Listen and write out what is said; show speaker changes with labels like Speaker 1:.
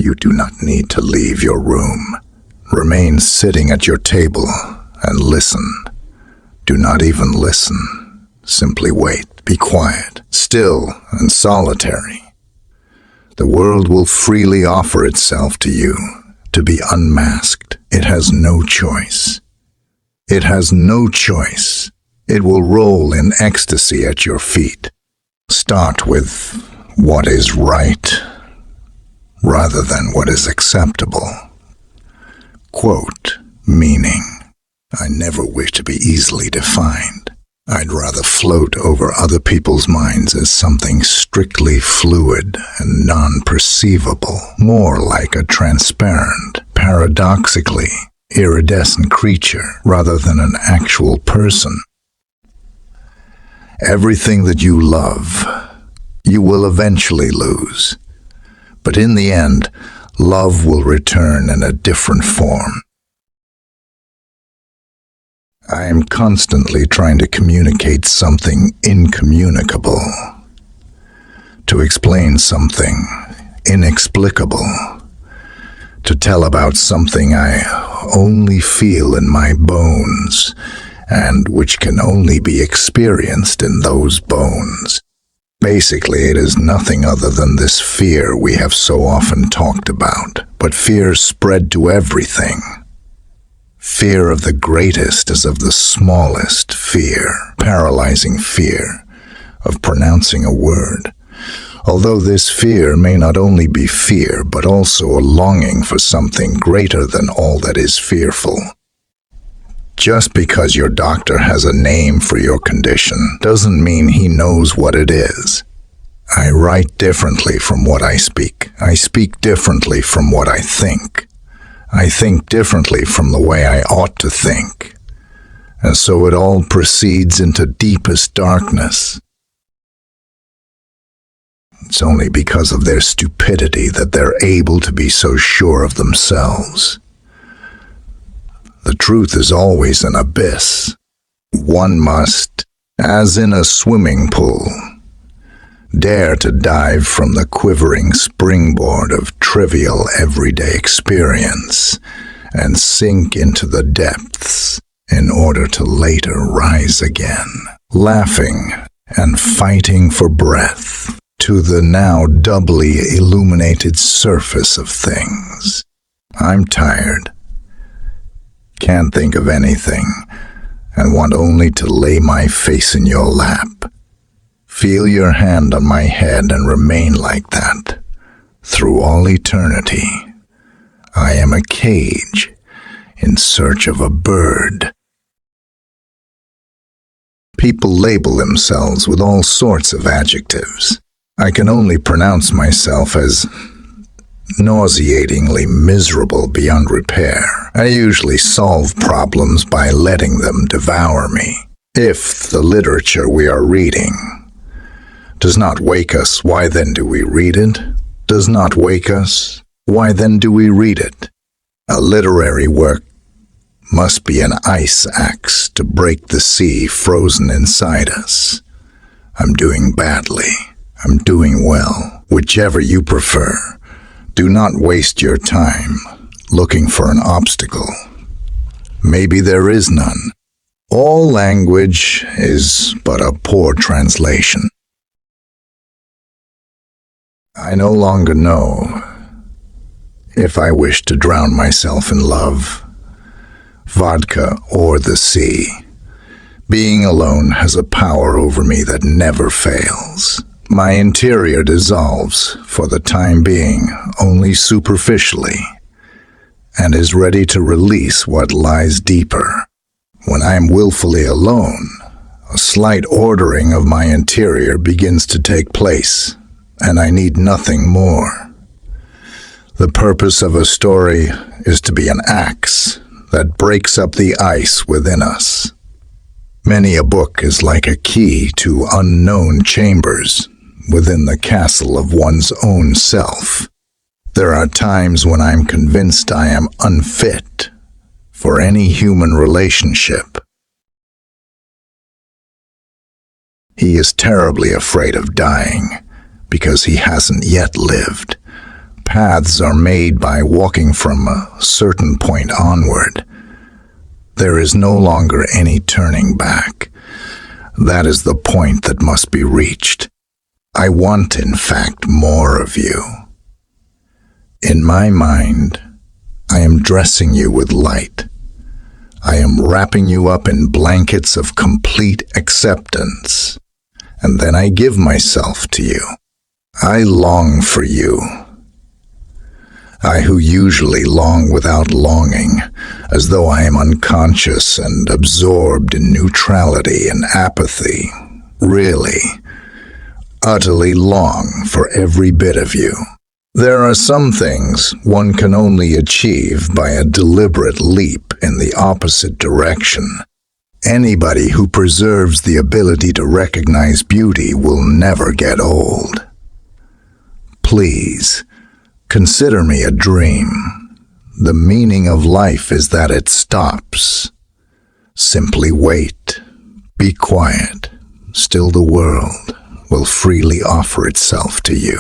Speaker 1: You do not need to leave your room. Remain sitting at your table and listen. Do not even listen. Simply wait. Be quiet, still and solitary. The world will freely offer itself to you to be unmasked. It has no choice. It has no choice. It will roll in ecstasy at your feet. Start with what is right rather than what is acceptable. Quote, meaning, I never wish to be easily defined. I'd rather float over other people's minds as something strictly fluid and non-perceivable, more like a transparent, paradoxically iridescent creature rather than an actual person. Everything that you love, you will eventually lose. But in the end, love will return in a different form. I am constantly trying to communicate something incommunicable, to explain something inexplicable, to tell about something I only feel in my bones and which can only be experienced in those bones. Basically, it is nothing other than this fear we have so often talked about, but fear spread to everything. Fear of the greatest as of the smallest fear, paralyzing fear of pronouncing a word. Although this fear may not only be fear, but also a longing for something greater than all that is fearful. Just because your doctor has a name for your condition doesn't mean he knows what it is. I write differently from what I speak. I speak differently from what I think. I think differently from the way I ought to think. And so it all proceeds into deepest darkness. It's only because of their stupidity that they're able to be so sure of themselves. The truth is always an abyss. One must, as in a swimming pool, dare to dive from the quivering springboard of trivial everyday experience and sink into the depths in order to later rise again, laughing and fighting for breath to the now doubly illuminated surface of things. I'm tired, can't think of anything, and want only to lay my face in your lap. Feel your hand on my head and remain like that through all eternity. I am a cage in search of a bird. People label themselves with all sorts of adjectives. I can only pronounce myself as nauseatingly miserable beyond repair. I usually solve problems by letting them devour me. If the literature we are reading does not wake us, why then do we read it? Does not wake us, why then do we read it? A literary work must be an ice axe to break the sea frozen inside us. I'm doing badly. I'm doing well. Whichever you prefer. Do not waste your time looking for an obstacle. Maybe there is none. All language is but a poor translation. I no longer know if I wish to drown myself in love, vodka, or the sea. Being alone has a power over me that never fails. My interior dissolves, for the time being, only superficially, and is ready to release what lies deeper. When I am willfully alone, a slight ordering of my interior begins to take place, and I need nothing more. The purpose of a story is to be an axe that breaks up the ice within us. Many a book is like a key to unknown chambers within the castle of one's own self. There are times when I'm convinced I am unfit for any human relationship. He is terribly afraid of dying because he hasn't yet lived paths are made by walking from a certain point onward. There is no longer any turning back. That is the point that must be reached. I want, in fact, more of you. In my mind, I am dressing you with light. I am wrapping you up in blankets of complete acceptance, and then I give myself to you. I long for you. I who usually long without longing, as though I am unconscious and absorbed in neutrality and apathy, really, utterly long for every bit of you. There are some things one can only achieve by a deliberate leap in the opposite direction. Anybody who preserves the ability to recognize beauty will never get old. Please, consider me a dream. The meaning of life is that it stops. Simply wait. Be quiet. Still the world will freely offer itself to you.